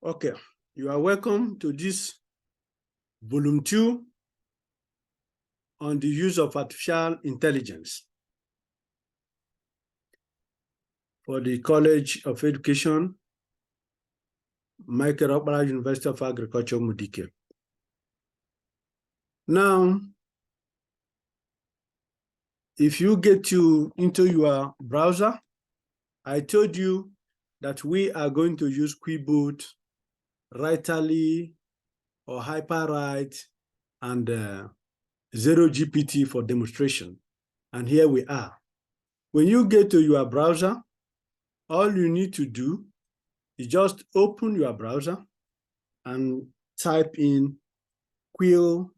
Okay, you are welcome to this volume 2 on the use of artificial intelligence for the College of Education, Michael Okpara University of Agriculture, Mudike. Now, if you get into your browser, I told you that we are going to use Quiboot, Writerly, or HyperWrite, and ZeroGPT for demonstration. And here we are. When you get to your browser, all you need to do is just open your browser and type in Quillbot.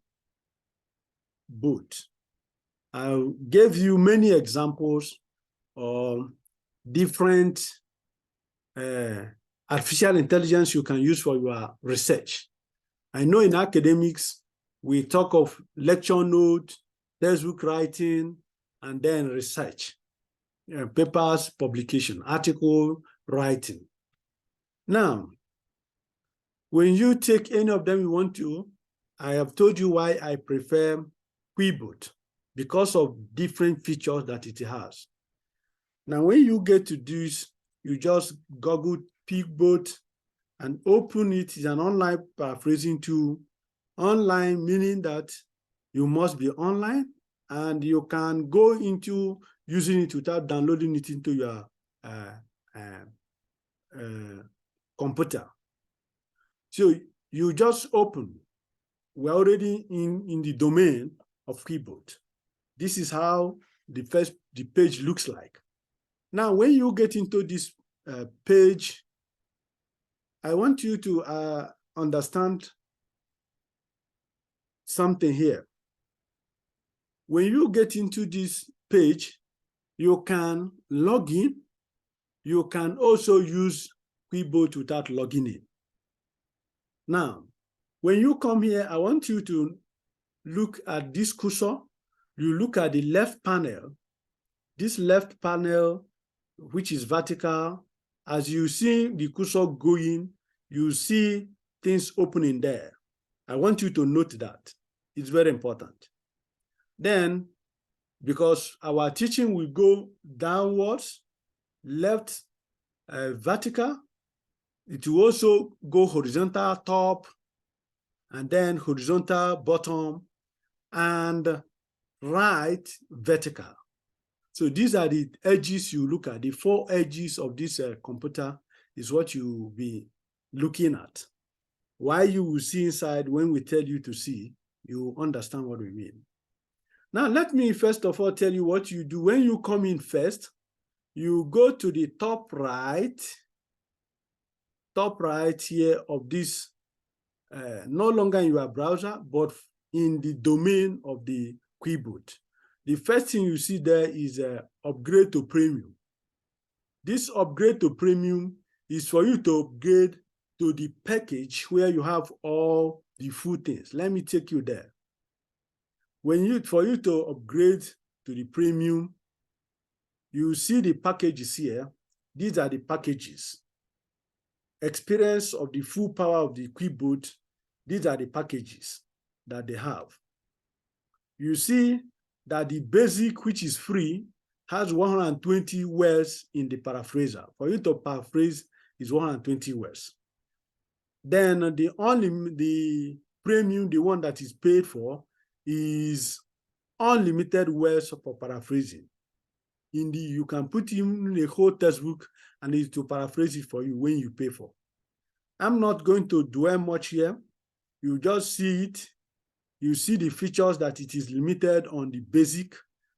I gave you many examples of different artificial intelligence you can use for your research. I know in academics, we talk of lecture notes, textbook writing, and then research, papers, publication, article writing. Now, when you take any of them you want to, I have told you why I prefer Quiboot, because of different features that it has. Now, when you get to this, you just Google Quiboot and open it. It's an online paraphrasing tool. Online meaning that you must be online and you can go into using it without downloading it into your computer. So you just open. We're already in the domain of Quiboot. This is how the page looks like. Now, when you get into this page, I want you to understand something here. When you get into this page, you can log in. You can also use Quiboot without logging in. Now, when you come here, I want you to look at this cursor. You look at the left panel. This left panel, which is vertical, as you see the cursor going, you see things opening there. I want you to note that. It's very important. Then, because our teaching will go downwards, left vertical, it will also go horizontal top, and then horizontal bottom, and right vertical. So these are the edges you look at. The 4 edges of this computer is what you will be looking at. Why you will see inside when we tell you to see, you understand what we mean. Now, let me first of all tell you what you do. When you come in first, you go to the top right here of this, no longer in your browser, but in the domain of the Quiboot. The first thing you see there is upgrade to premium. This upgrade to premium is for you to upgrade to the package where you have all the full things. Let me take you there. For you to upgrade to the premium, you see the packages here. These are the packages. Experience of the full power of the Quiboot. These are the packages that they have. You see that the basic, which is free, has 120 words in the paraphraser. For you to paraphrase is 120 words. Then the premium, the one that is paid for, is unlimited words for paraphrasing. You can put in a whole textbook and it will paraphrase it for you when you pay for. I'm not going to dwell much here. You just see it. You see the features that it is limited on the basic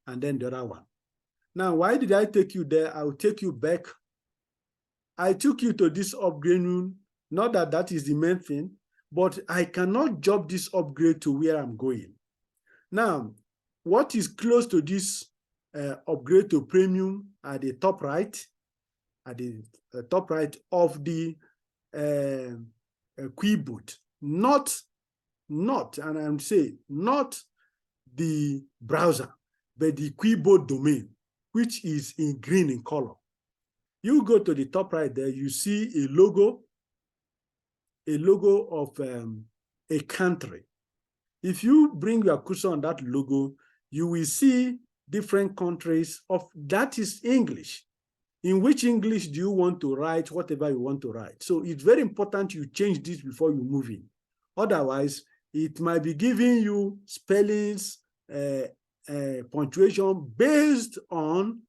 and then the other one. Now, why did I take you there? I will take you back. I took you to this upgrade, not that that is the main thing, but I cannot jump this upgrade to where I'm going. Now, what is close to this upgrade to premium at the top right, of the Quiboot, not, and I'm saying not the browser, but the Quiboot domain, which is in green in color. You go to the top right there, you see a logo a logo of a country. If you bring your cursor on that logo, you will see different countries of that is English. In which English do you want to write whatever you want to write? So it's very important you change this before you move in. Otherwise, it might be giving you spellings, punctuation based on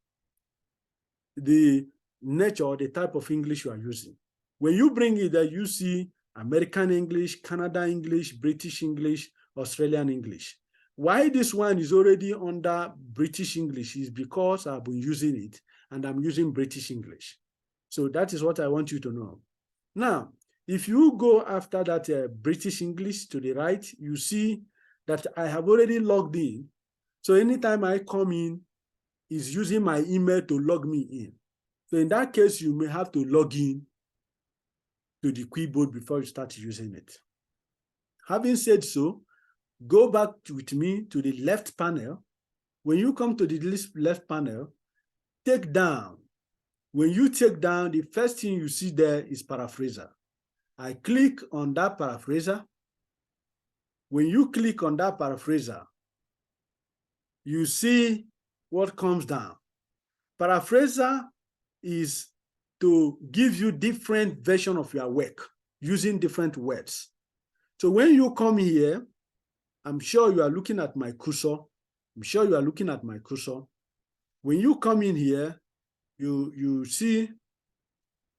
the nature or the type of English you are using. When you bring it there, you see American English, Canada English, British English, Australian English. Why this one is already under British English is because I've been using it and I'm using British English. So that is what I want you to know. Now, if you go after that British English to the right, you see that I have already logged in. So anytime I come in, it's using my email to log me in. So in that case, you may have to log in to the Quiboard before you start using it. Having said so, go back with me to the left panel. When you come to the left panel, take down. When you take down, the first thing you see there is paraphraser. I click on that paraphraser. When you click on that paraphraser, you see what comes down. Paraphraser is to give you different version of your work using different words. So when you come here, I'm sure you are looking at my cursor. I'm sure you are looking at my cursor. When you come in here, you see,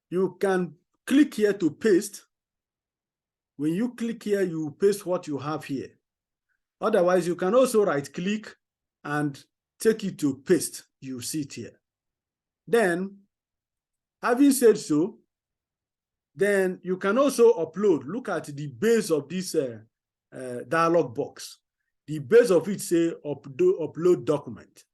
you can click here to paste. When you click here, you paste what you have here. Otherwise, you can also right-click and take it to paste. You see it here. Then, having said so, then you can also upload. Look at the base of this dialog box. The base of it say upload document.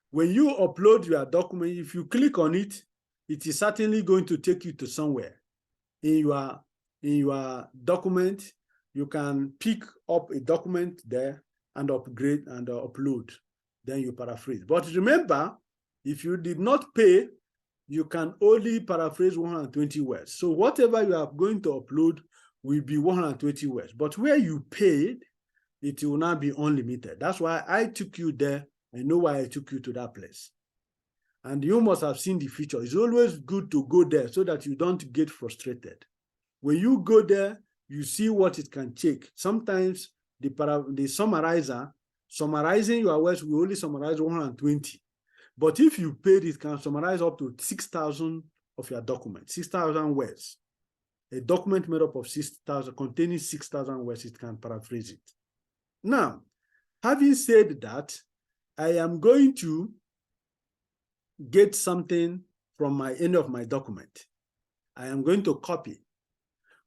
When you upload your document, if you click on it, it is certainly going to take you to somewhere. In your document, you can pick up a document there and upgrade and upload. Then you paraphrase. But remember, if you did not pay, you can only paraphrase 120 words. So whatever you are going to upload will be 120 words. But where you paid, it will not be unlimited. That's why I took you there. I know why I took you to that place. And you must have seen the feature. It's always good to go there so that you don't get frustrated. When you go there, you see what it can take. Sometimes the summarizer, summarizing your words will only summarize 120. But if you paid, it can summarize up to 6,000 of your document, 6,000 words. A document made up of 6,000, containing 6,000 words, it can paraphrase it. Now, having said that, I am going to get something from my end of my document. I am going to copy.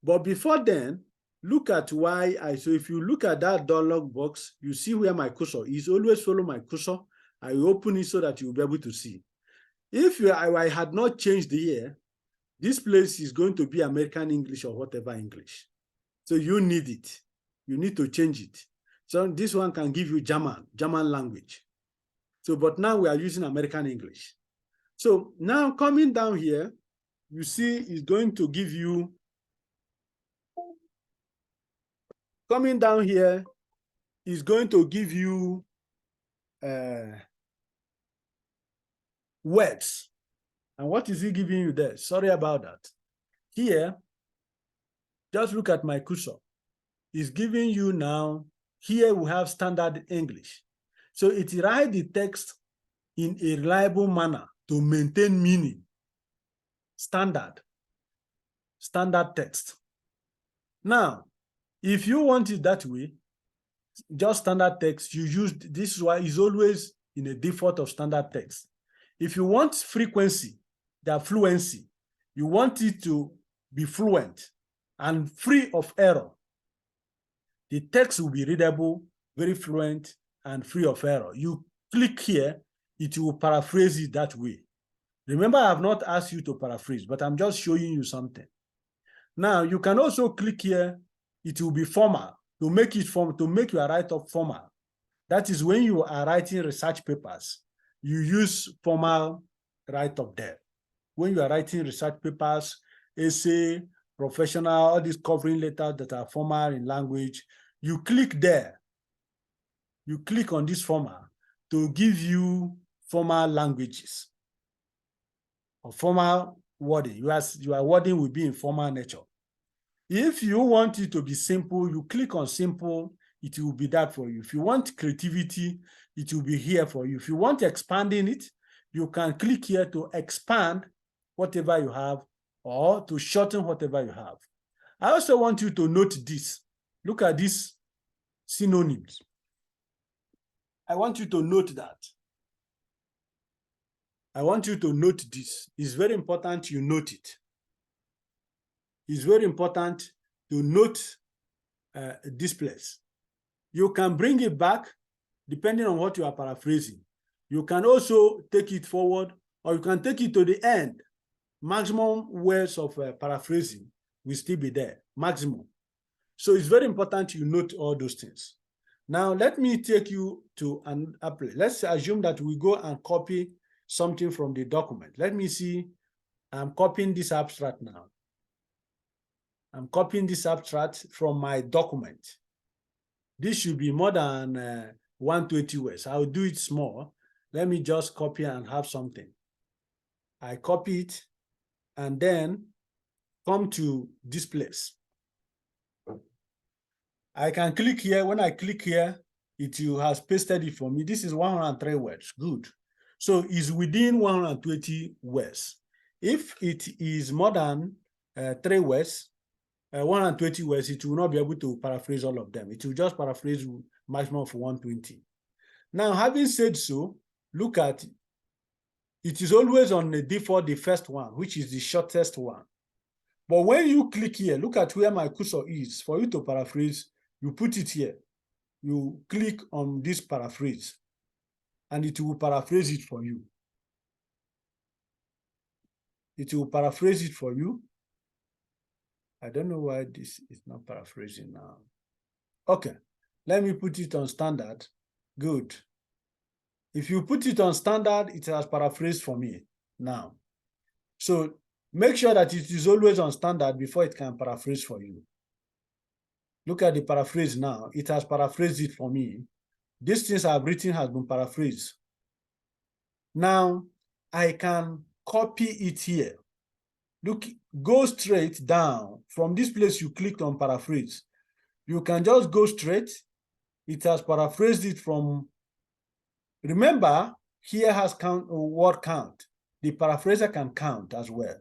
But before then, look at why so if you look at that dialog box, you see where my cursor is. Always follow my cursor. I will open it so that you'll be able to see. If I had not changed the year, this place is going to be American English or whatever English. So you need it. You need to change it. So this one can give you German language. So, but now we are using American English. So now coming down here, you see it's going to give you, coming down here is going to give you words. And what is he giving you there? Sorry about that. Here, just look at my cursor. It's giving you now, here we have standard English. So it writes the text in a reliable manner to maintain meaning. Standard text. Now, if you want it that way, just standard text, you use, this is why it's always in a default of standard text. If you want frequency, the fluency, you want it to be fluent and free of error, the text will be readable, very fluent, and free of error. You click here, it will paraphrase it that way. Remember, I have not asked you to paraphrase, but I'm just showing you something. Now, you can also click here, it will be formal, to make it formal, to make your write-up formal. That is when you are writing research papers, you use formal write-up there. When you are writing research papers, essay, professional, all these covering letters that are formal in language, you click there. You click on this formal to give you formal languages or formal wording. Your wording will be in formal nature. If you want it to be simple, you click on simple, it will be that for you. If you want creativity, it will be here for you. If you want expanding it, you can click here to expand whatever you have or to shorten whatever you have. I also want you to note this. Look at these synonyms. I want you to note that. I want you to note this. It's very important you note it. It's very important to note this place. You can bring it back depending on what you are paraphrasing. You can also take it forward, or you can take it to the end. Maximum words of paraphrasing will still be there, maximum. So it's very important you note all those things. Now, let me take you to an applet. Let's assume that we go and copy something from the document. Let me see. I'm copying this abstract now. I'm copying this abstract from my document. This should be more than 120 words. I'll do it small. Let me just copy and have something. I copy it and then come to this place. I can click here. When I click here, it has pasted it for me. This is 103 words. Good. So it's within 120 words. If it is more than 3 words, 120 words, it will not be able to paraphrase all of them. It will just paraphrase maximum of 120. Now, having said so, look at it. It is always on the default, the first one, which is the shortest one. But when you click here, look at where my cursor is. For you to paraphrase, you put it here. You click on this paraphrase, and it will paraphrase it for you. It will paraphrase it for you. I don't know why this is not paraphrasing now. Okay, let me put it on standard. Good. If you put it on standard, it has paraphrased for me now. So make sure that it is always on standard before it can paraphrase for you. Look at the paraphrase now. It has paraphrased it for me. These things I've written has been paraphrased. Now I can copy it here. Look, go straight down. From this place you clicked on paraphrase. You can just go straight. It has paraphrased it from, remember, here has count, word count. The paraphraser can count as well.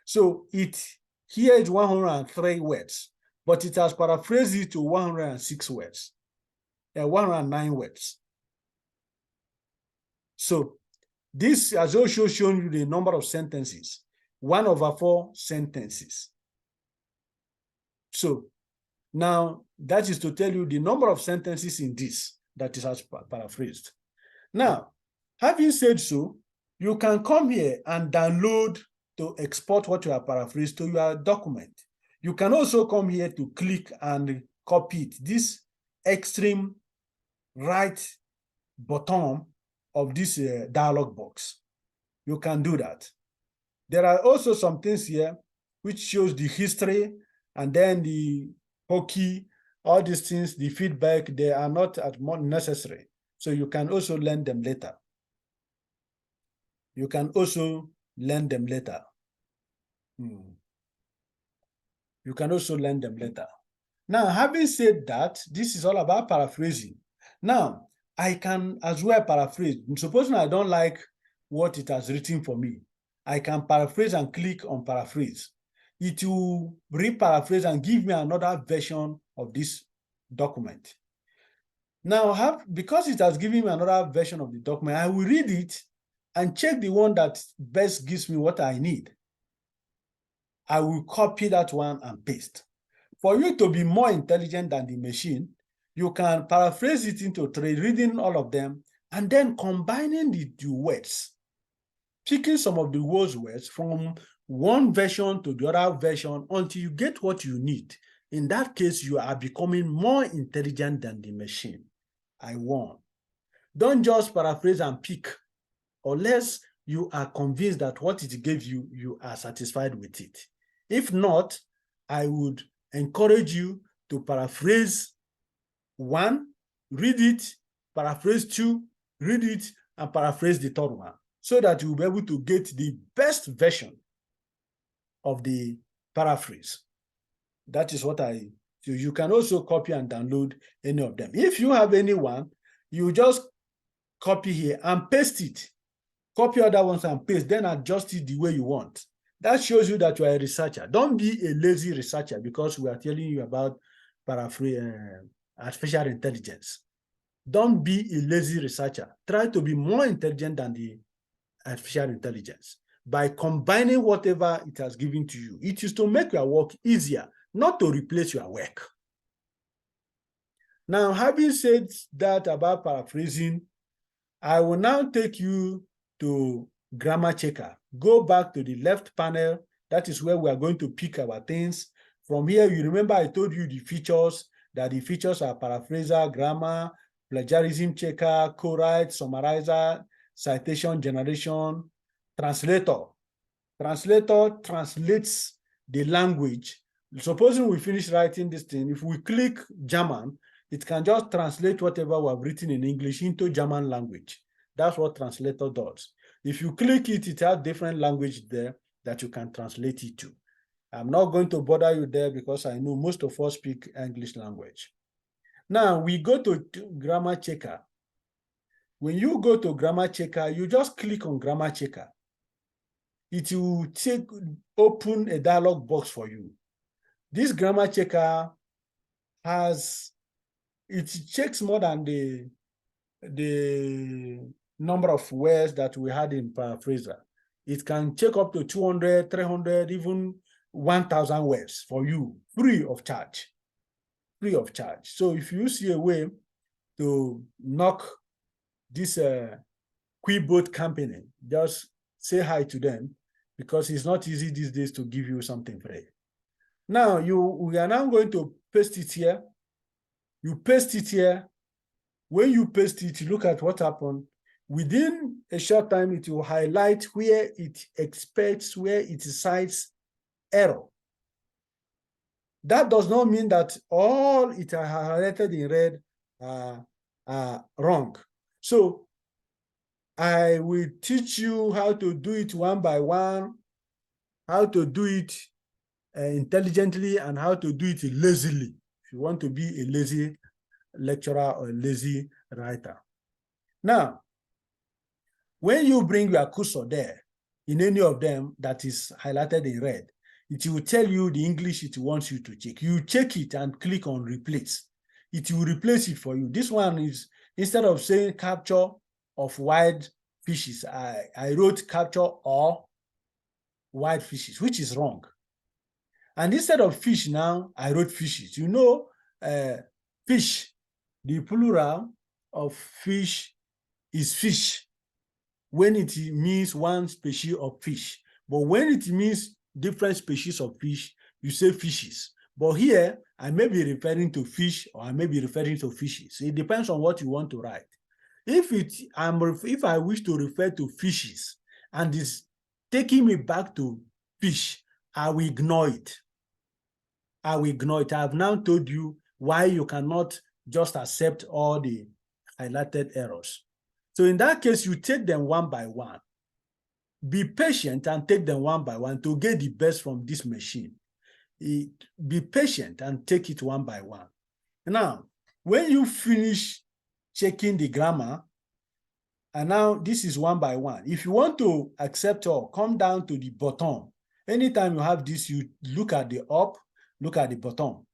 So here is 103 words, but it has paraphrased it to 106 words, 109 words. So this has also shown you the number of sentences, 1/4 sentences. So now that is to tell you the number of sentences in this that is has paraphrased. Now, having said so, you can come here and download to export what you have paraphrased to your document. You can also come here to click and copy it. This extreme right bottom of this dialog box. You can do that. There are also some things here which shows the history and then the hotkey, all these things, the feedback, they are not as much necessary. So you can also learn them later. You can also learn them later. You can also learn them later. Now, having said that, this is all about paraphrasing. Now, I can as well paraphrase. Supposing I don't like what it has written for me, I can paraphrase and click on paraphrase. It will re-paraphrase and give me another version of this document. Now, because it has given me another version of the document, I will read it and check the one that best gives me what I need. I will copy that one and paste. For you to be more intelligent than the machine, you can paraphrase it into 3, reading all of them, and then combining the words, picking some of the words from one version to the other version until you get what you need. In that case, you are becoming more intelligent than the machine. I won. Don't just paraphrase and pick unless you are convinced that what it gave you, you are satisfied with it. If not, I would encourage you to paraphrase 1, read it, paraphrase 2, read it, and paraphrase the third one, so that you'll be able to get the best version of the paraphrase. That is what you can also copy and download any of them. If you have any one, you just copy here and paste it. Copy other ones and paste, then adjust it the way you want. That shows you that you are a researcher. Don't be a lazy researcher, because we are telling you about artificial intelligence. Don't be a lazy researcher. Try to be more intelligent than the artificial intelligence by combining whatever it has given to you. It is to make your work easier, not to replace your work. Now, having said that about paraphrasing, I will now take you to Grammar Checker. Go back to the left panel. That is where we are going to pick our things. From here, you remember I told you the features, that the features are paraphraser, grammar, plagiarism checker, co-write, summarizer, citation generation, translator. Translator translates the language. Supposing we finish writing this thing, if we click German, it can just translate whatever we have written in English into German language. That's what translator does. If you click it, it has different language there that you can translate it to. I'm not going to bother you there because I know most of us speak English language. Now we go to Grammar Checker. When you go to Grammar Checker, you just click on Grammar Checker. It will open a dialog box for you. This Grammar Checker it checks more than the number of words that we had in paraphraser. It can check up to 200, 300, even 1,000 words for you, free of charge. Free of charge. So if you see a way to knock this Quiboat company, just say hi to them, because it's not easy these days to give you something free. Now we are now going to paste it here. You paste it here. When you paste it, you look at what happened. Within a short time, it will highlight where it expects, where it cites error. That does not mean that all it highlighted in red are wrong. So I will teach you how to do it one by one, how to do it intelligently, and how to do it lazily, if you want to be a lazy lecturer or a lazy writer. Now, when you bring your cursor there, in any of them that is highlighted in red, it will tell you the English it wants you to check. You check it and click on replace. It will replace it for you. This one is, instead of saying capture of wild fishes, I wrote capture or wild fishes, which is wrong. And instead of fish now, I wrote fishes. You know, fish, the plural of fish is fish when it means one species of fish. But when it means different species of fish, you say fishes. But here, I may be referring to fish, or I may be referring to fishes. It depends on what you want to write. If I wish to refer to fishes and it's taking me back to fish, I will ignore it. I will ignore it. I have now told you why you cannot just accept all the highlighted errors. So in that case, you take them one by one. Be patient and take them one by one to get the best from this machine. Be patient and take it one by one. Now, when you finish checking the grammar, and now this is one by one. If you want to accept all, come down to the bottom. Anytime you have this, you look at the up, look at the bottom.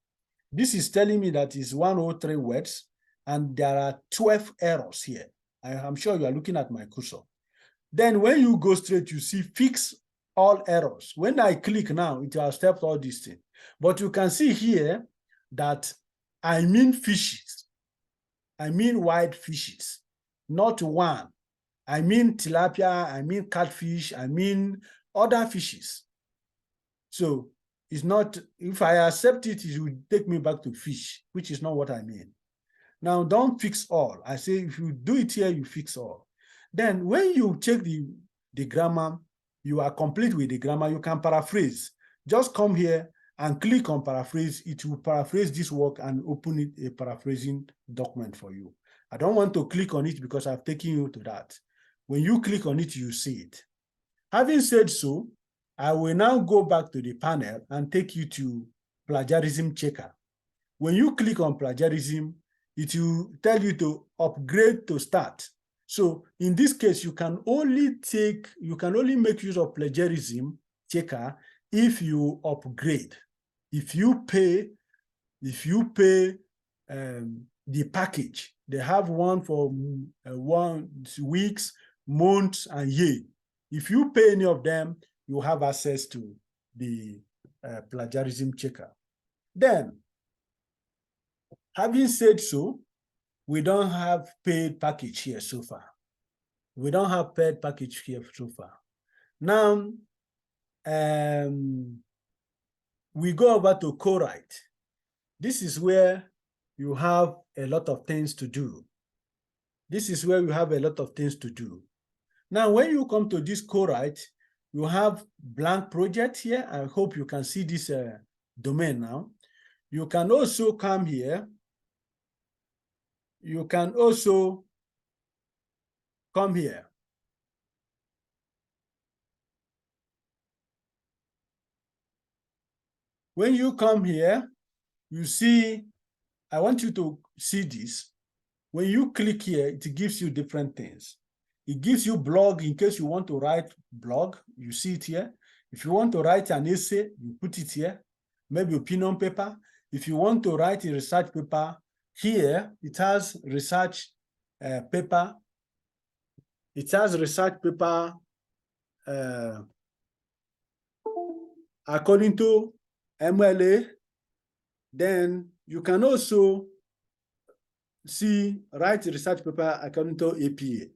This is telling me that it's 103 words, and there are 12 errors here. I'm sure you are looking at my cursor. Then when you go straight, you see fix all errors. When I click now, it will accept all these things. But you can see here that I mean fishes. I mean wild fishes, not one. I mean tilapia, I mean catfish, I mean other fishes. So it's not, if I accept it, it will take me back to fish, which is not what I mean. Now, don't fix all. I say if you do it here, you fix all. Then when you check the grammar, you are complete with the grammar, you can paraphrase. Just come here and click on paraphrase, it will paraphrase this work and open it, a paraphrasing document for you. I don't want to click on it because I've taken you to that. When you click on it, you see it. Having said so, I will now go back to the panel and take you to plagiarism checker. When you click on plagiarism, it will tell you to upgrade to start. So in this case, you can only make use of plagiarism checker if you upgrade. If you pay the package, they have one for 1 weeks, months, and year. If you pay any of them, you have access to the plagiarism checker. Then, having said so, we don't have paid package here so far. We don't have paid package here so far. Now, we go over to co-write. This is where you have a lot of things to do. This is where you have a lot of things to do. Now, when you come to this co-write, you have blank project here. I hope you can see this domain now. You can also come here. You can also come here. When you come here, you see, I want you to see this. When you click here, it gives you different things. It gives you blog in case you want to write blog. You see it here. If you want to write an essay, you put it here. Maybe opinion paper. If you want to write a research paper, here it has research paper. It has research paper according to MLA. Then you can also see write research paper according to APA.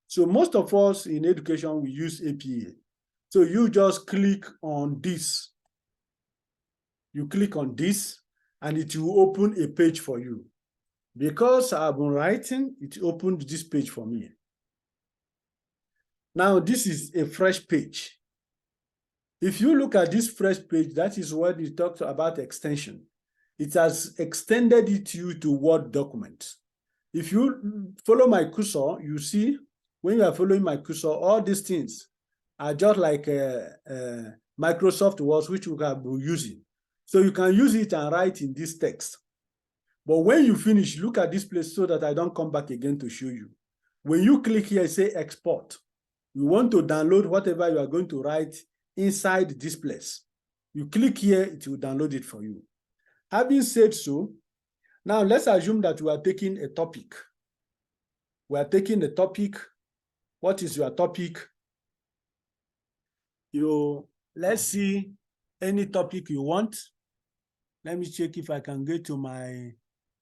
So most of us in education, we use APA. So you just click on this. You click on this, and it will open a page for you. Because I've been writing, it opened this page for me. Now, this is a fresh page. If you look at this fresh page, that is what it talks about extension. It has extended it to Word document. If you follow my cursor, you see when you are following my cursor, all these things are just like Microsoft Word, which you have been using. So you can use it and write in this text. But when you finish, look at this place so that I don't come back again to show you. When you click here, say export. You want to download whatever you are going to write inside this place. You click here, it will download it for you. Having said so, now let's assume that we are taking a topic. We are taking a topic. What is your topic? Let's see any topic you want. Let me check if I can get to my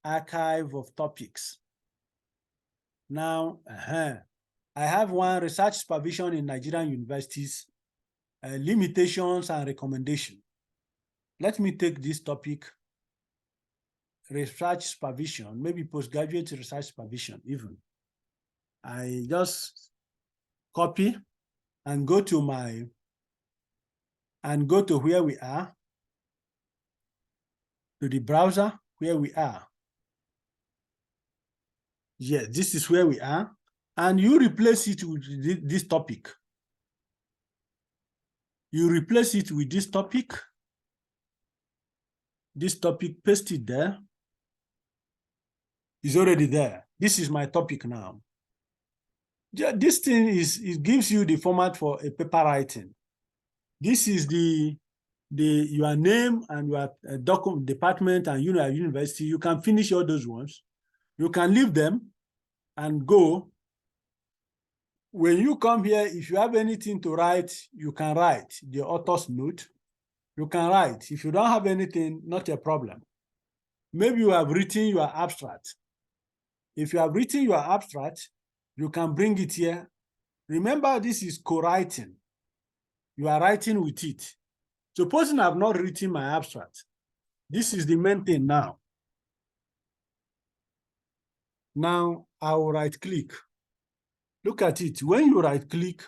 archive of topics. Now, I have one: research supervision in Nigerian universities, limitations and recommendation. Let me take this topic, research supervision, maybe postgraduate research supervision even. I just copy and go to where we are, to the browser where we are. Yes, this is where we are. And you replace it with this topic. You replace it with this topic. This topic, paste it there. It's already there. This is my topic now. This thing it gives you the format for a paper writing. This is your name and your department and your university. You can finish all those ones. You can leave them and go. When you come here, if you have anything to write, you can write the author's note. You can write. If you don't have anything, not a problem. Maybe you have written your abstract. If you have written your abstract, you can bring it here. Remember, this is co-writing. You are writing with it. Supposing I have not written my abstract, this is the main thing now. Now I will right-click. Look at it. When you right-click,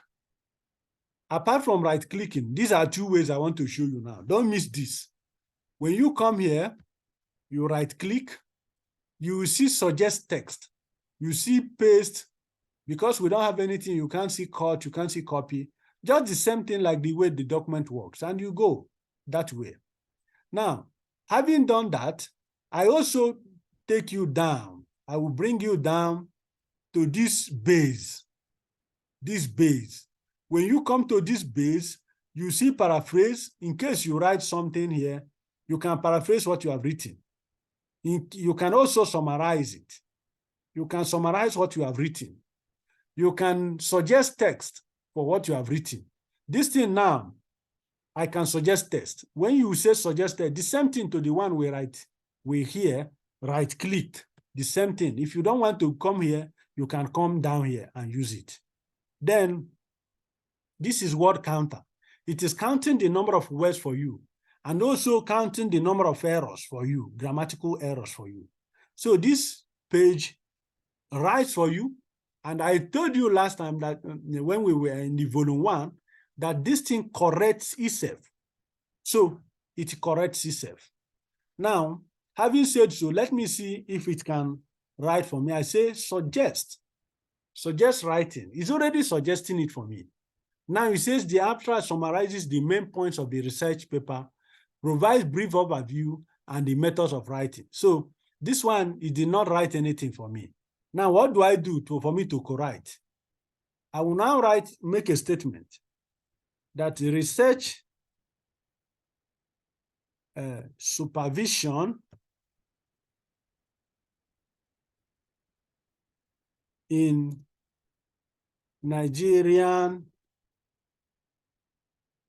apart from right-clicking, these are two ways I want to show you now. Don't miss this. When you come here, you right-click, you will see suggest text. You see paste. Because we don't have anything, you can't see cut, you can't see copy. Just the same thing like the way the document works, and you go that way. Now, having done that, I also take you down. I will bring you down to this base. This base. When you come to this base, you see paraphrase. In case you write something here, you can paraphrase what you have written. You can also summarize it. You can summarize what you have written. You can suggest text for what you have written. This thing now, I can suggest text. When you say suggest text, the same thing to the one we here, right-click, the same thing. If you don't want to come here, you can come down here and use it. Then, this is word counter. It is counting the number of words for you and also counting the number of errors for you, grammatical errors for you. So this page writes for you. And I told you last time that when we were in the volume 1, that this thing corrects itself. So it corrects itself. Now, having said so, let me see if it can write for me. I say suggest. Suggest writing. It's already suggesting it for me. Now it says the abstract summarizes the main points of the research paper, provides brief overview, and the methods of writing. So this one, it did not write anything for me. Now, what do I do for me to co-write? I will now make a statement that research supervision in Nigerian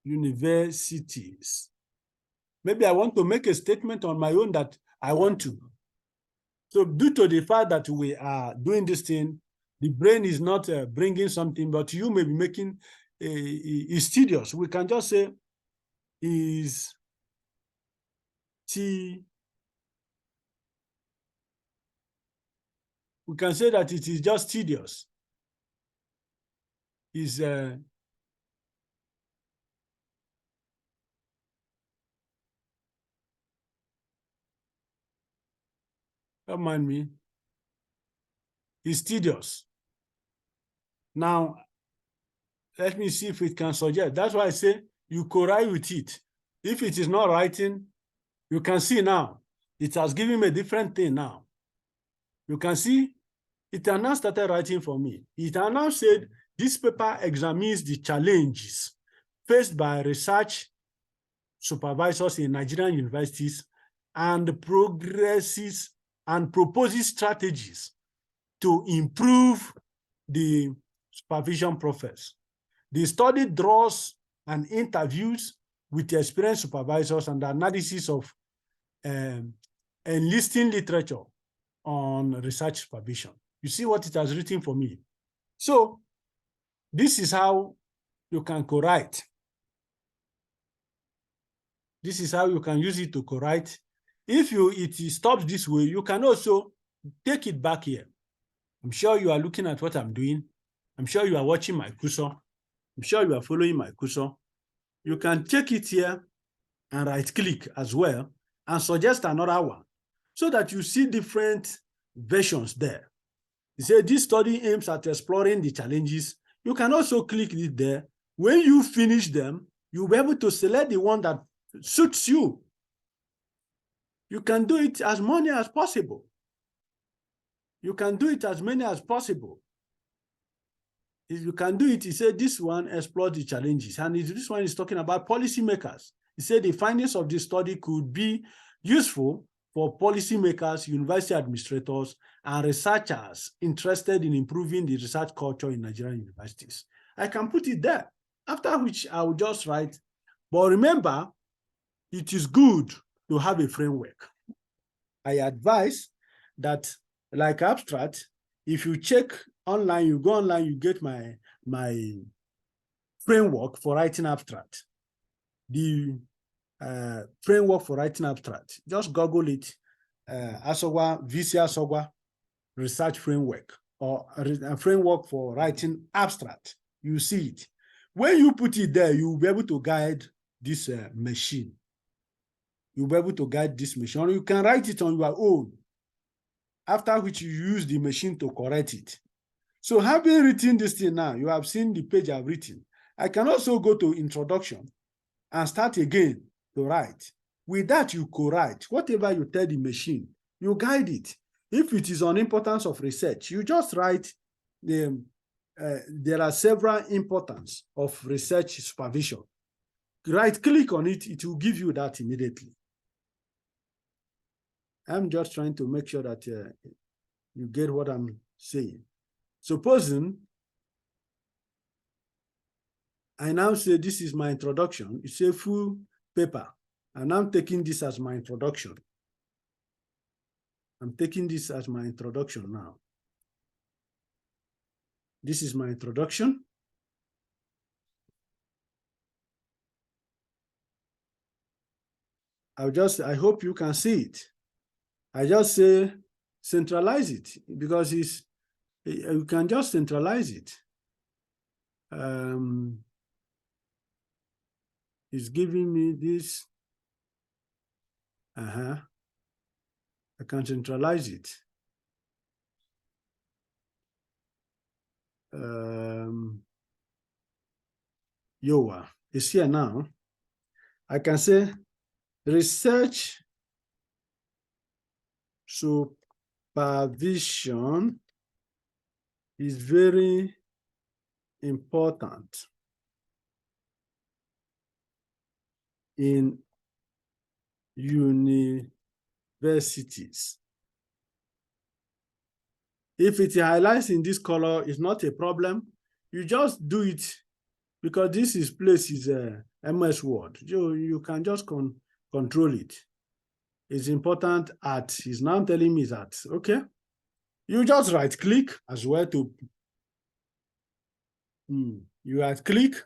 universities. Maybe I want to make a statement on my own that I want to. So due to the fact that we are doing this thing, the brain is not bringing something, but you may be making is tedious. We can just say is T. We can say that it is just tedious. Is don't mind me. It's tedious. Now, let me see if it can suggest. That's why I say you co-write with it. If it is not writing, you can see now. It has given me a different thing now. You can see it has now started writing for me. It has now said this paper examines the challenges faced by research supervisors in Nigerian universities and progresses and proposes strategies to improve the supervision process. The study draws and interviews with experienced supervisors and analysis of enlisting literature on research supervision. You see what it has written for me. So this is how you can co-write. This is how you can use it to co-write. If it stops this way, you can also take it back here. I'm sure you are looking at what I'm doing. I'm sure you are watching my cursor. I'm sure you are following my cursor. You can take it here and right-click as well and suggest another one so that you see different versions there. You say this study aims at exploring the challenges. You can also click it there. When you finish them, you'll be able to select the one that suits you. You can do it as many as possible. You can do it as many as possible. If you can do it, he said this one explores the challenges. And this one is talking about policymakers. He said the findings of this study could be useful for policymakers, university administrators, and researchers interested in improving the research culture in Nigerian universities. I can put it there, after which I will just write. But remember, it is good to have a framework. I advise that, like abstract, if you check online, you go online, you get my framework for writing abstract. The framework for writing abstract. Just Google it, Asogwa, VC Asogwa research framework, or a framework for writing abstract. You see it. When you put it there, you will be able to guide this machine. you'll be able to guide this machine. Or you can write it on your own, after which you use the machine to correct it. So having written this thing now, you have seen the page I've written. I can also go to introduction and start again to write. With that, you co-write. Whatever you tell the machine, you guide it. If it is on importance of research, you just write there are several importance of research supervision. Right-click on it, it will give you that immediately. I'm just trying to make sure that you get what I'm saying. Supposing I now say this is my introduction, it's a full paper, and I'm taking this as my introduction. I'm taking this as my introduction now. This is my introduction. I hope you can see it. I just say centralize it, because you can just centralize it. It's giving me this. I can centralize it. YOA is here now. I can say research supervision is very important in universities. If it highlights in this color, it's not a problem. You just do it, because this place is MS Word. You can just control it. It's important at, he's now telling me that, okay. You just right click as well to, you right click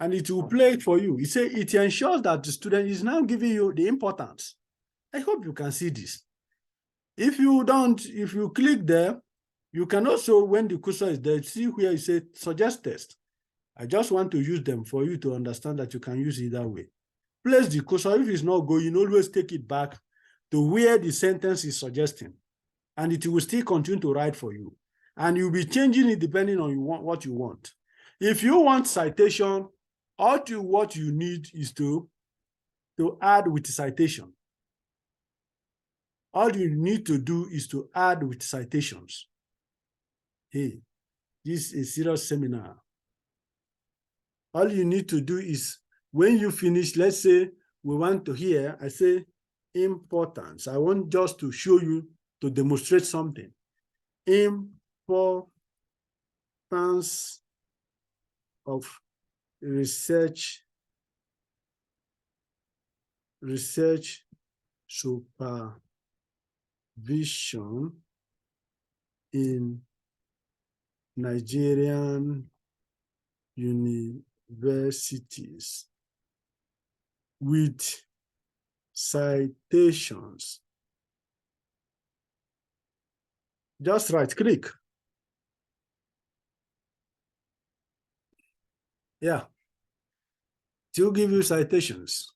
and it will play it for you. It ensures that the student is now giving you the importance. I hope you can see this. If you click there, you can also, when the cursor is there, see where you say suggest test. I just want to use them for you to understand that you can use it that way. Place the cursor. If it's not going, always take it back to where the sentence is suggesting, and it will still continue to write for you. And you'll be changing it depending on what you want. If you want citation, what you need is to add with citation. All you need to do is to add with citations. Hey, this is a serious seminar. All you need to do is, when you finish, let's say we want to hear, I say importance. I want just to show you, to demonstrate something. Importance of research supervision in Nigerian universities with citations. Just right click. Yeah. It will give you citations.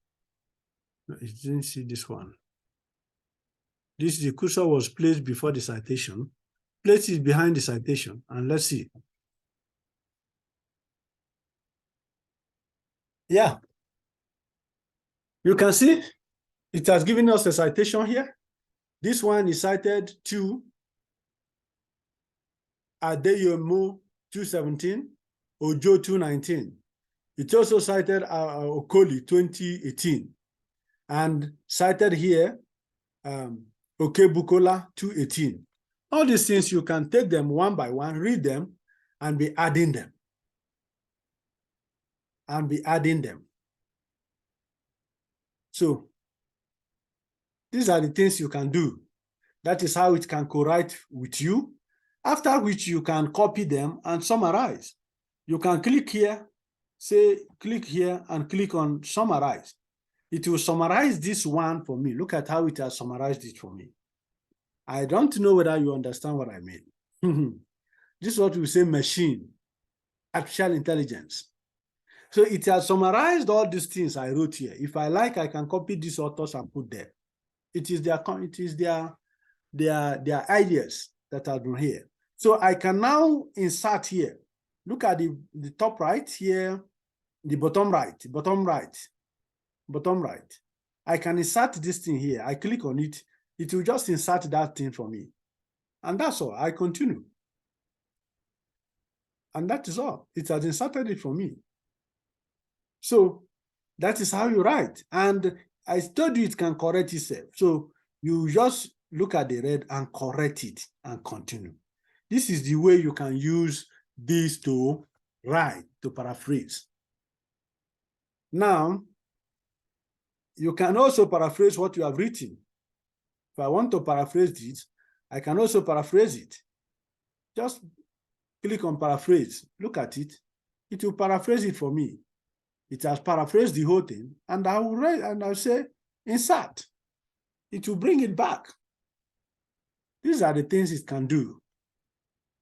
I didn't see this one. The cursor was placed before the citation. Place it behind the citation, and let's see. Yeah. You can see it has given us a citation here. This one is cited to Adeyemo 217, Ojo 219. It also cited Okoli 2018, and cited here Okebukola 218. All these things, you can take them one by one, read them, and be adding them. So these are the things you can do. That is how it can co-write with you, after which you can copy them and summarize. You can click here, say click here and click on summarize. It will summarize this one for me. Look at how it has summarized it for me. I don't know whether you understand what I mean. This is what we say machine, artificial intelligence. So it has summarized all these things I wrote here. If I like, I can copy these authors and put there. It is their ideas that are done here. So I can now insert here. Look at the top right here, the bottom right. I can insert this thing here. I click on it. It will just insert that thing for me. And that's all. I continue. And that is all. It has inserted it for me. So that is how you write. And I told you it can correct itself. So you just look at the red and correct it and continue. This is the way you can use this to write, to paraphrase. Now, you can also paraphrase what you have written. If I want to paraphrase it, I can also paraphrase it. Just click on paraphrase, look at it. It will paraphrase it for me. It has paraphrased the whole thing, and I will write and I'll say insert. It will bring it back. These are the things it can do.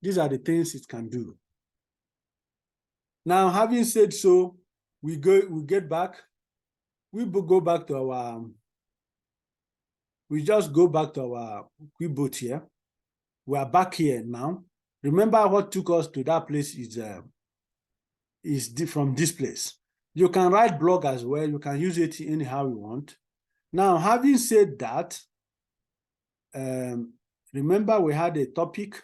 These are the things it can do. Now, having said so, we get back. We go back to our. We just go back to our Quiboat here. We are back here now. Remember what took us to that place is from this place. You can write blog as well. You can use it anyhow you want. Now, having said that, remember we had a topic.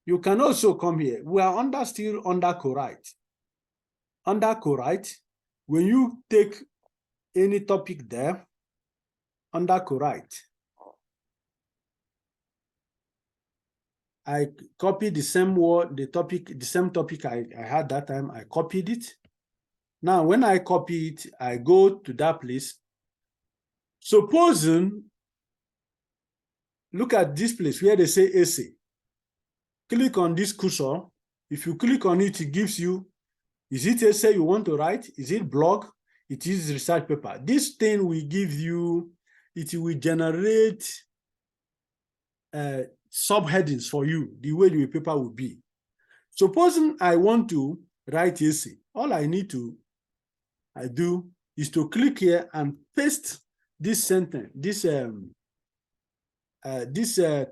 You can also come here. We are still under co-write. Under co-write, when you take any topic there, under co-write, I copied the same word, the same topic I had that time. I copied it. Now, when I copy it, I go to that place. Supposing, look at this place where they say essay. Click on this cursor. If you click on it, it gives you, is it essay you want to write? Is it blog? It is research paper. This thing will give you, it will generate subheadings for you, the way your paper will be. Supposing I want to write essay, all I do is to click here and paste this sentence, this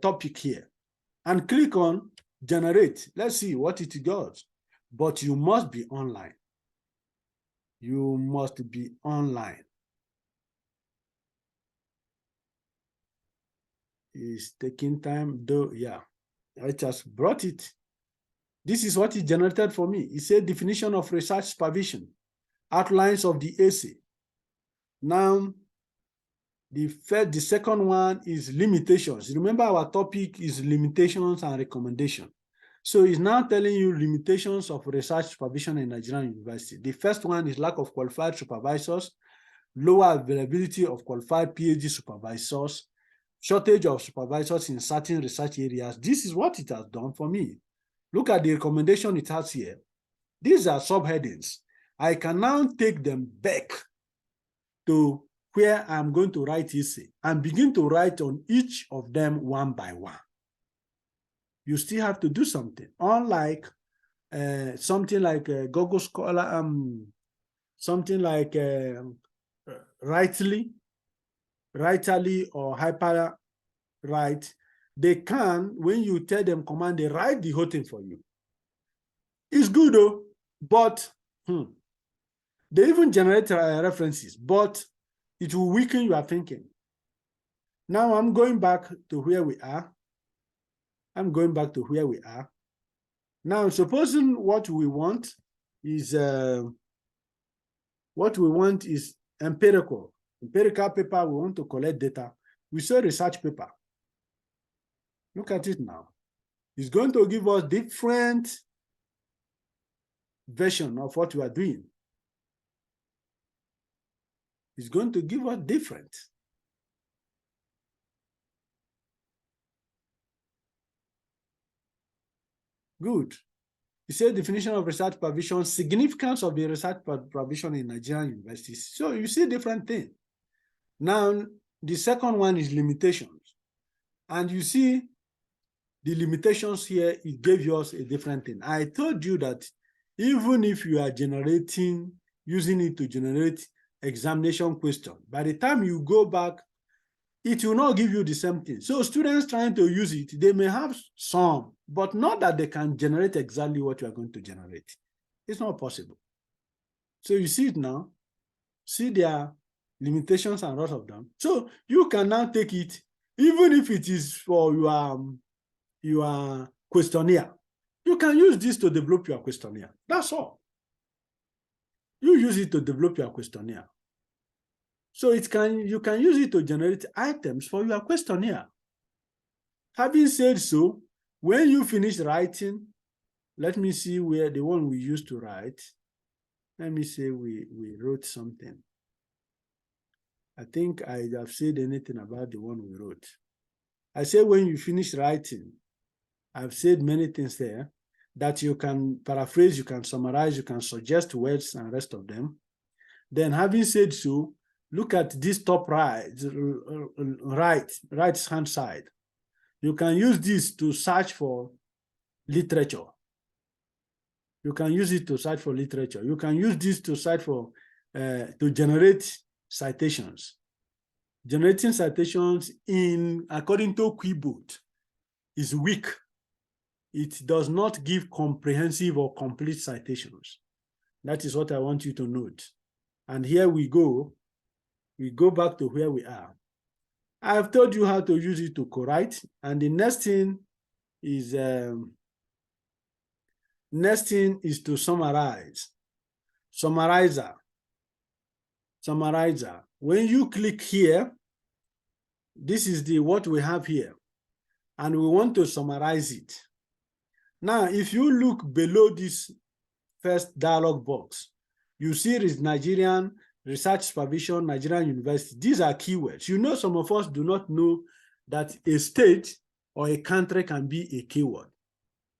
topic here, and click on generate. Let's see what it does. But you must be online. You must be online. It's taking time, though. Yeah, I just brought it. This is what it generated for me. It said definition of research supervision, outlines of the essay. Now, the second one is limitations. Remember, our topic is limitations and recommendation. So it's now telling you limitations of research supervision in Nigerian university. The first one is lack of qualified supervisors, lower availability of qualified PhD supervisors, shortage of supervisors in certain research areas. This is what it has done for me. Look at the recommendation it has here. These are subheadings. I can now take them back to where I'm going to write essay and begin to write on each of them one by one. You still have to do something. Unlike something like Google Scholar, something like Writely or HyperWrite, they can, when you tell them command, they write the whole thing for you. It's good though, but they even generate references, but it will weaken your thinking. Now I'm going back to where we are. Now, supposing what we want is empirical paper. We want to collect data. We say research paper. Look at it now. It's going to give us different version of what we are doing. It's going to give us different. Good. You say definition of research supervision, significance of the research supervision in Nigerian universities. So you see different things. Now, the second one is limitations. And you see the limitations here, it gave us a different thing. I told you that even if you are generating using it to generate examination question. By the time you go back, it will not give you the same thing. So students trying to use it, they may have some, but not that they can generate exactly what you are going to generate. It's not possible. So you see it now, see their limitations and lots of them. So you can now take it, even if it is for your questionnaire. You can use this to develop your questionnaire. That's all. You use it to develop your questionnaire. So you can use it to generate items for your questionnaire. Having said so, when you finish writing, let me see where the one we used to write. Let me say we wrote something. I think I have said anything about the one we wrote. I say when you finish writing, I've said many things there that you can paraphrase, you can summarize, you can suggest words and rest of them. Then having said so, look at this top right hand side. You can use this to search for literature. You can use it to search for literature. You can use this to search for, to generate citations. Generating citations according to Quiboot is weak. It does not give comprehensive or complete citations. That is what I want you to note. And here we go back to where we are. I have told you how to use it to co-write, and the next thing is to summarize. Summarizer. When you click here, this is what we have here, and we want to summarize it. Now, if you look below this first dialog box, you see is Nigerian Research Supervision, Nigerian University. These are keywords. You know, some of us do not know that a state or a country can be a keyword.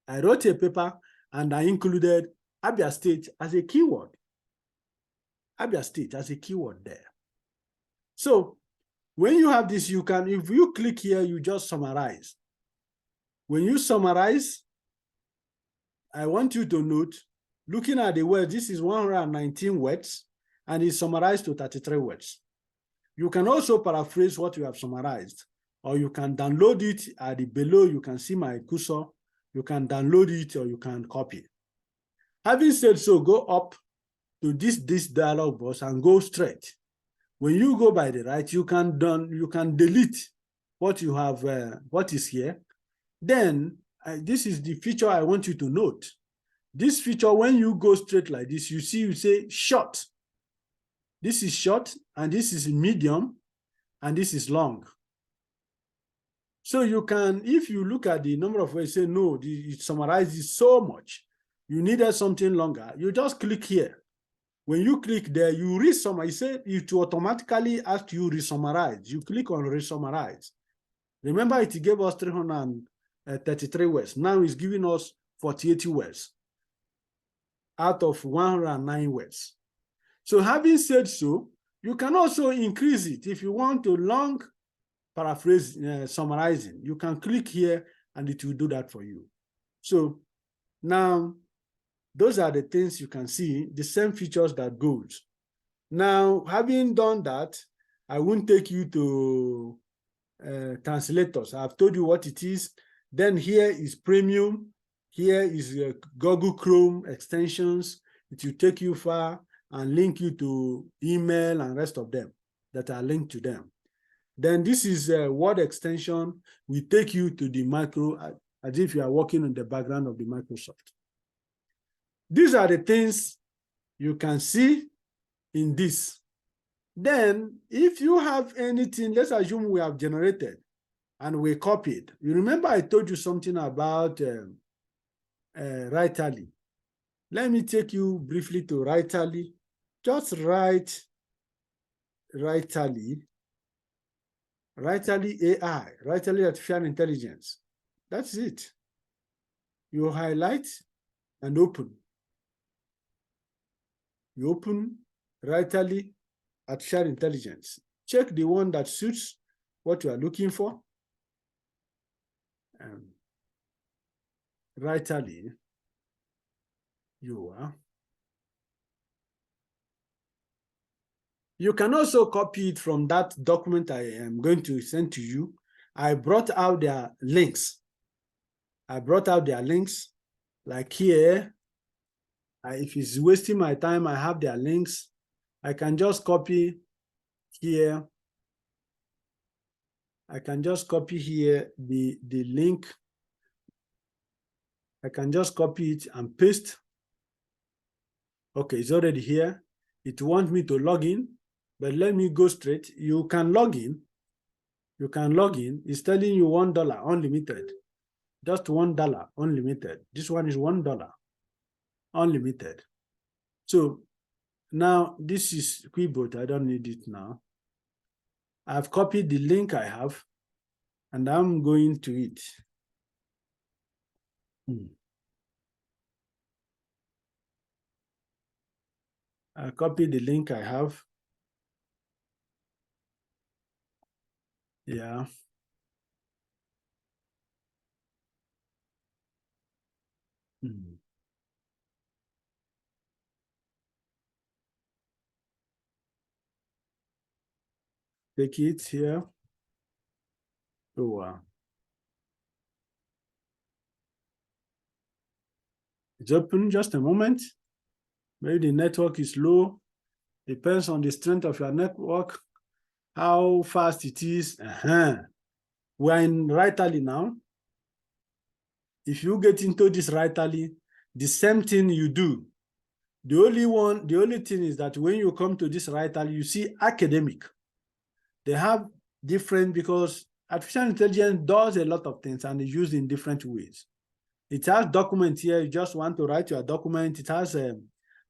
I wrote a paper and I included Abia State as a keyword. Abia State as a keyword there. So when you have this, you can, if you click here, you just summarize. When you summarize, I want you to note, looking at the words, this is 119 words, and it's summarized to 33 words. You can also paraphrase what you have summarized, or you can download it at the below. You can see my cursor. You can download it or you can copy. Having said so, go up to this dialog box and go straight. When you go by the right, you can delete what you have, what is here. Then this is the feature I want you to note. This feature, when you go straight like this, you say short. This is short, and this is medium, and this is long. So you can, if you look at the number of words, say, no, it summarizes so much. You needed something longer. You just click here. When you click there, you re-summarize. It will automatically ask you re-summarize. You click on re-summarize. Remember, it gave us 333 words. Now it's giving us 48 words out of 109 words. So having said so, you can also increase it. If you want to long paraphrase summarizing, you can click here and it will do that for you. So now, those are the things you can see, the same features that goes. Now, having done that, I won't take you to translators. I've told you what it is. Then here is premium. Here is Google Chrome extensions. It will take you far and link you to email and rest of them that are linked to them. Then this is a Word extension. We take you to the micro, as if you are working in the background of the Microsoft. These are the things you can see in this. Then, if you have anything, let's assume we have generated and we copied. You remember I told you something about Writerly. Let me take you briefly to Writerly. Just write Writerly AI, Writerly Artificial Intelligence. That's it. You highlight and open. You open Writerly Artificial Intelligence. Check the one that suits what you are looking for. Writerly, you are. You can also copy it from that document I am going to send to you. I brought out their links. Like here. If it's wasting my time, I have their links. I can just copy here. I can just copy here the link. I can just copy it and paste. Okay, it's already here. It wants me to log in, but let me go straight. You can log in. You can log in. It's telling you $1 unlimited. Just $1 unlimited. This one is $1 unlimited. So now this is Quiboat. I don't need it now. I've copied the link I have, and I'm going to it. I copy the link I have. Yeah. Take it here. Oh, wow. It's open, just a moment. Maybe the network is low. Depends on the strength of your network, how fast it is. We're in Writerly now. If you get into this Writerly, the same thing you do. The only thing is that when you come to this Writerly, you see academic. They have different, because artificial intelligence does a lot of things and is used in different ways. It has documents here. You just want to write your document. It has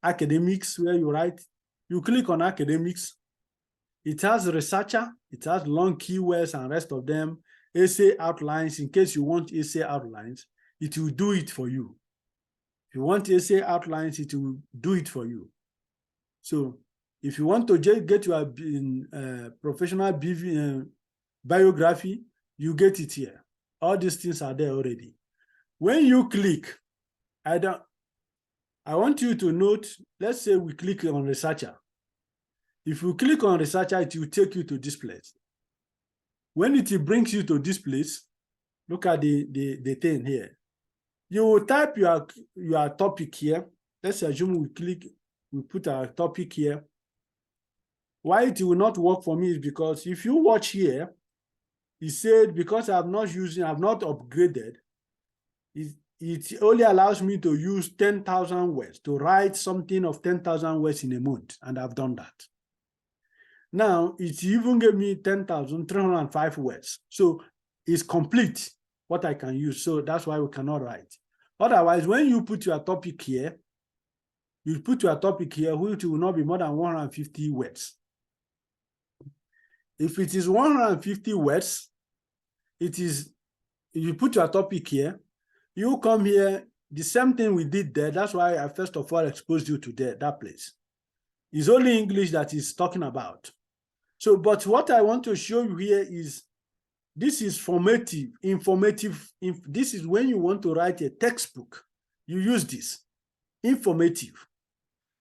academics where you write. You click on academics. It has researcher. It has long keywords and rest of them. Essay outlines. In case you want essay outlines, it will do it for you. If you want essay outlines, it will do it for you. So if you want to get your professional biography, you get it here. All these things are there already. When you click, I want you to note, let's say we click on researcher. If you click on researcher, it will take you to this place. When it brings you to this place, look at the thing here. You will type your topic here. Let's assume we put our topic here. Why it will not work for me is because if you watch here, it said because I've not upgraded, it only allows me to use 10,000 words to write something of 10,000 words in a month, and I've done that. Now, it even gave me 10,305 words. So it's complete what I can use. So that's why we cannot write. Otherwise, when you put your topic here, which will not be more than 150 words. If it is 150 words, you put your topic here, you come here, the same thing we did there. That's why I first of all exposed you to that place. It's only English that is talking about. So, but what I want to show you here is, this is informative. This is when you want to write a textbook, you use this, informative.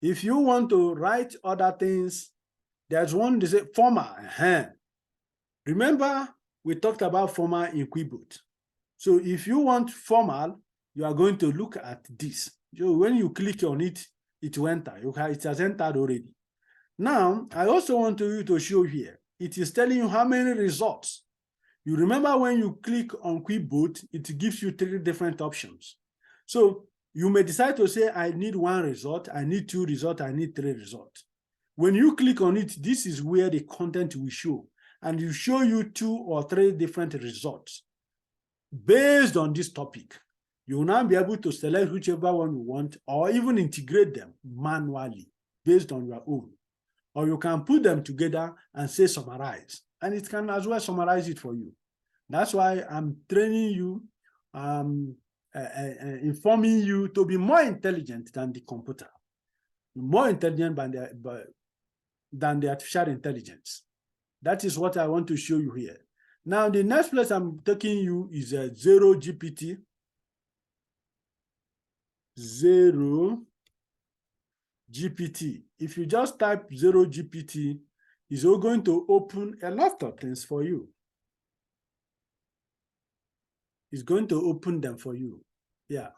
If you want to write other things, there's one, they say formal. Remember, we talked about formal in Quiboat. So if you want formal, you are going to look at this. So when you click on it, it will enter. It has entered already. Now, I also want you to show here. It is telling you how many results. You remember when you click on Quiboat, it gives you 3 different options. So you may decide to say, I need 1 result, I need 2 results, I need 3 results. When you click on it, this is where the content will show. And you show you 2 or 3 different results. Based on this topic, you will now be able to select whichever one you want, or even integrate them manually based on your own. Or you can put them together and say summarize, and it can as well summarize it for you. That's why I'm training you, informing you to be more intelligent than the computer, more intelligent than the artificial intelligence. That is what I want to show you here. Now, the next place I'm taking you is Zero GPT. Zero GPT. If you just type Zero GPT, It's all going to open a lot of things for you. It's going to open them for you. Yeah.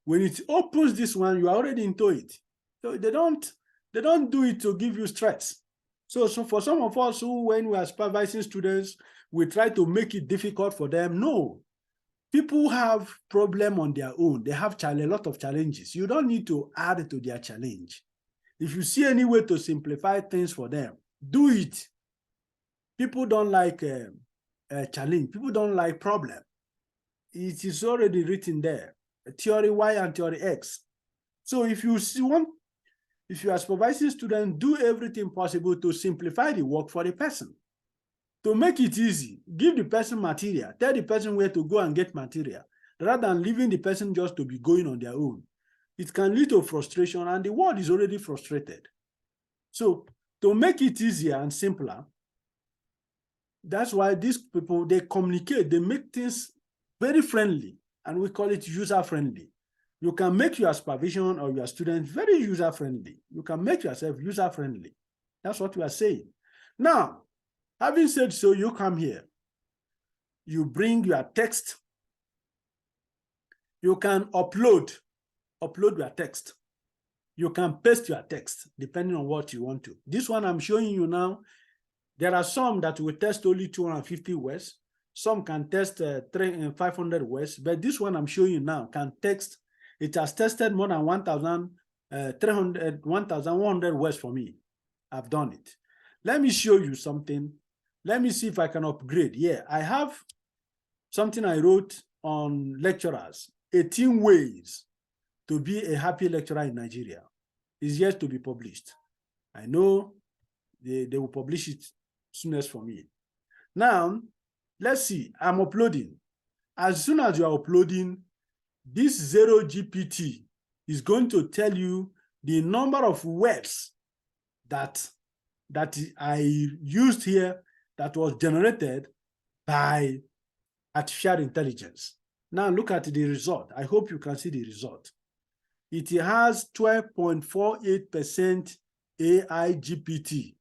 When it opens this one, you are already into it. So they don't do it to give you stress. So for some of us who, when we are supervising students, we try to make it difficult for them. No. People have problem on their own. They have a lot of challenges. You don't need to add to their challenge. If you see any way to simplify things for them, do it. People don't like a challenge. People don't like problem. It is already written there. Theory Y and theory X. So if you are supervising students, do everything possible to simplify the work for the person. To make it easy, give the person material. Tell the person where to go and get material, rather than leaving the person just to be going on their own. It can lead to frustration, and the world is already frustrated. So to make it easier and simpler, that's why these people, they communicate, they make things very friendly, and we call it user-friendly. You can make your supervision or your student very user-friendly. You can make yourself user-friendly. That's what we are saying. Now, having said so, you come here. You bring your text. You can upload your text. You can paste your text, depending on what you want to. This one I'm showing you now, there are some that will test only 250 words. Some can test 500 words, but this one I'm showing you now can text. It has tested more than 1,100 words for me. I've done it. Let me show you something. Let me see if I can upgrade. Yeah, I have something I wrote on lecturers, 18 ways to be a happy lecturer in Nigeria. It's yet to be published. I know they will publish it soonest for me. Now, let's see, I'm uploading. As soon as you are uploading, this 0GPT is going to tell you the number of words that I used here that was generated by artificial intelligence. Now look at the result. I hope you can see the result. It has 12.48% AI GPT.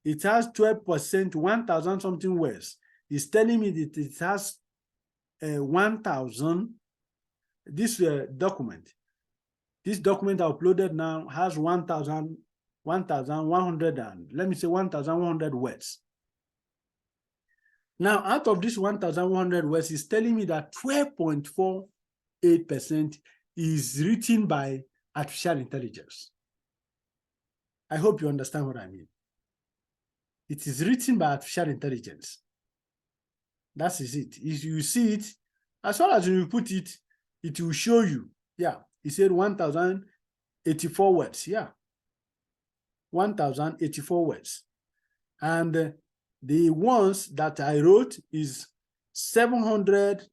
It has 12%, 1,000 something words. It's telling me that it has 1,000. This document I uploaded now has 1,100 and let me say 1,100 words. Now, out of this 1,100 words, it's telling me that 12.48% is written by artificial intelligence. I hope you understand what I mean. It is written by artificial intelligence. That is it. If you see it, as well as you put it, it will show you. Yeah, it said 1,084 words. Yeah, 1,084 words. And the ones that I wrote is 700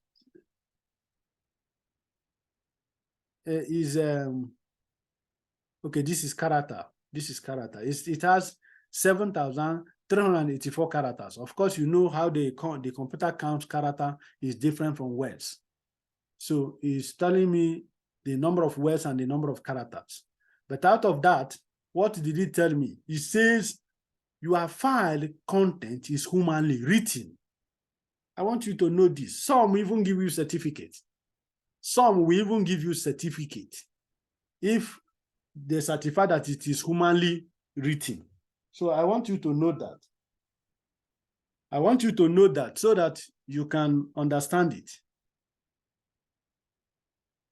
okay, this is character. This is character. It has 7,384 characters. Of course, you know how the computer counts character is different from words. So it's telling me the number of words and the number of characters. But out of that, what did it tell me? It says your file content is humanly written. I want you to know this. Some even give you certificates. Some will even give you certificate if they certify that it is humanly written. So I want you to know that. I want you to know that so that you can understand it.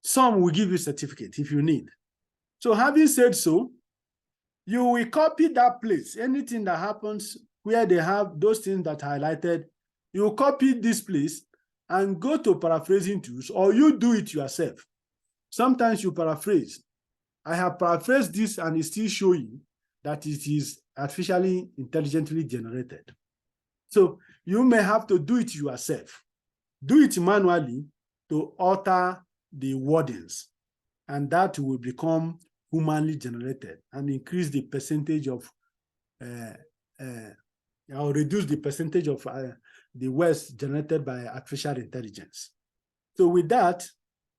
Some will give you certificate if you need. So having said so, you will copy that place. Anything that happens where they have those things that highlighted, you copy this place and go to paraphrasing tools, or you do it yourself. Sometimes you paraphrase. I have paraphrased this and it's still showing that it is artificially intelligently generated. So you may have to do it yourself. Do it manually to alter the wordings, and that will become humanly generated and increase the percentage of or reduce the percentage of the words generated by artificial intelligence. So with that,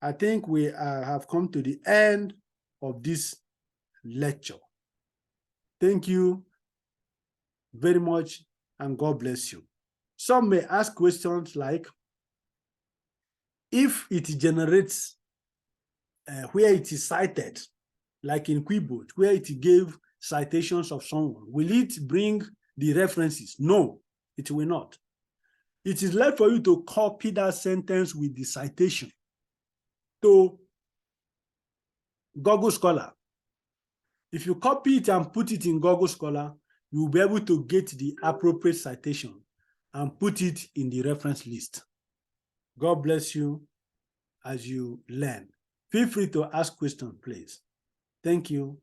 I think we have come to the end of this lecture. Thank you very much, and God bless you. Some may ask questions like, if it generates where it is cited, like in Quiboot, where it gave citations of someone, will it bring the references? No, it will not. It is left for you to copy that sentence with the citation to Google Scholar. If you copy it and put it in Google Scholar, you will be able to get the appropriate citation and put it in the reference list. God bless you as you learn. Feel free to ask questions, please. Thank you.